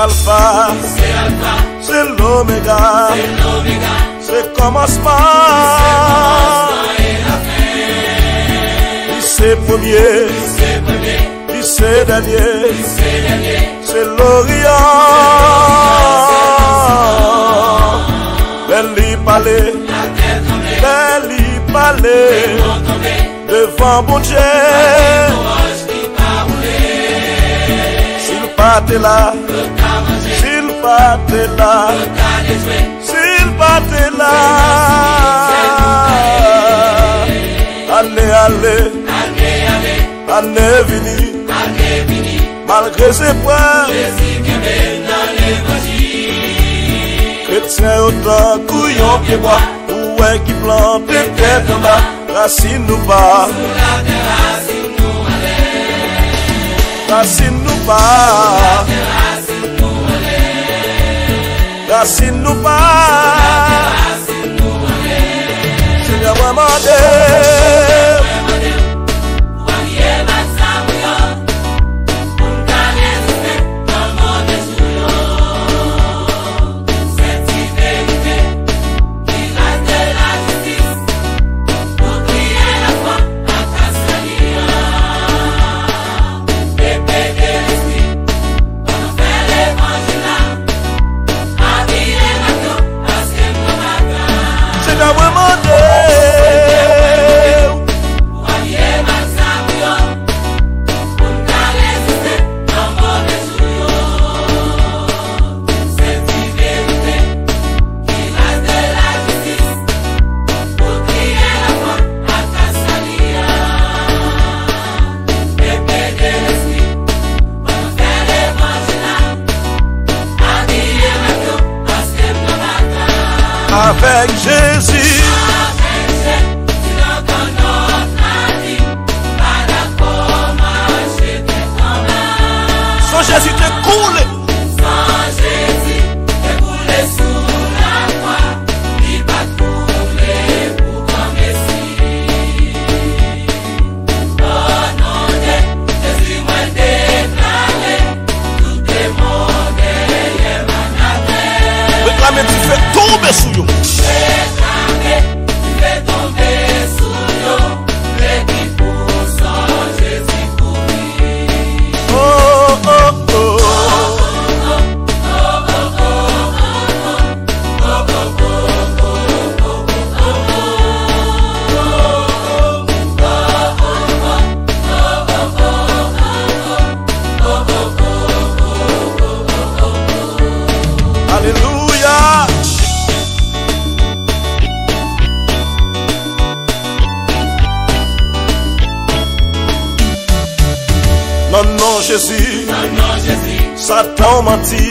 Alpha, c'est l'Oméga, c'est le commencement et la fin. C'est premier, c'est dernier, c'est l'Orient. Belle palais, belle palais, devant bon Dieu. S'il pas t'es là, s'il pas t'es là, s'il pas t'es là, allez, allez, allez, vini, malgré ses preuves, chrétien autant, couillon pied bois, ouais qui plante tête en bas, racine nous pas, racine nous pas, racine nous pas, Seigneur vraiment avec Jésus. Sans Jésus te coule. Sans Jésus te coule sous la croix. Il va couler pour ton Messie. Au nom de Jésus, moi déclaré, tout est mon derrière ma navette. Réclamez, tu fais tomber sous nous. Alléluia. Non, non, Jésus, Satan menti.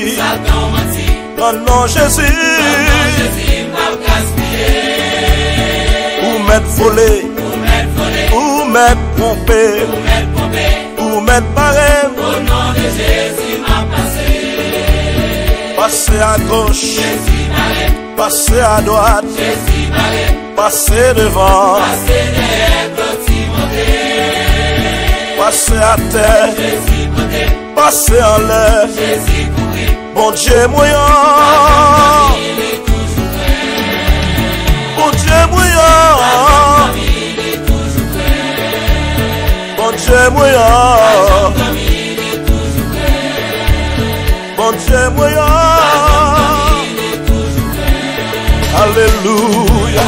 Non, non, Jésus, ou m'être volé, ou m'être trompé, ou m'être barré. Au nom de Jésus, m'a passé. Passez à gauche, passez à droite, passez devant, passez à terre, passez en l'air. Bon Dieu moyen, bon Dieu moyen, bon Dieu moyen, bon Dieu moyen. Alléluia.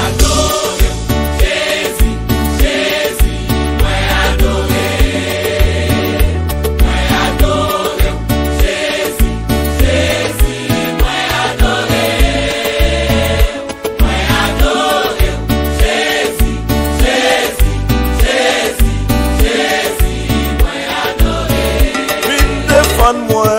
Moi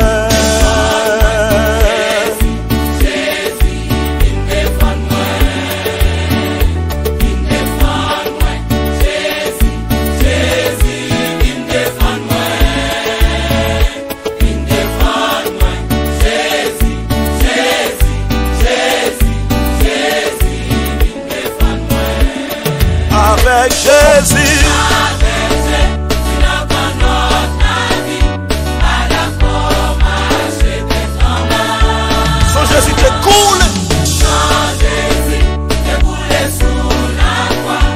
Jésus te coule. Quand Jésus est coulé sous la croix,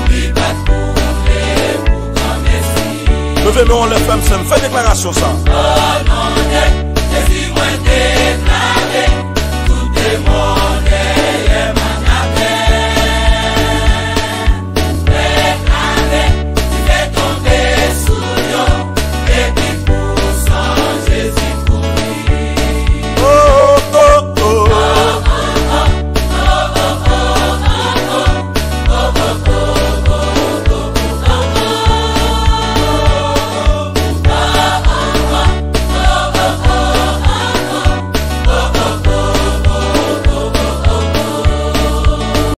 lui pas coulé pour comme Messie. Levez-nous les femmes, fais déclaration ça. Au nom de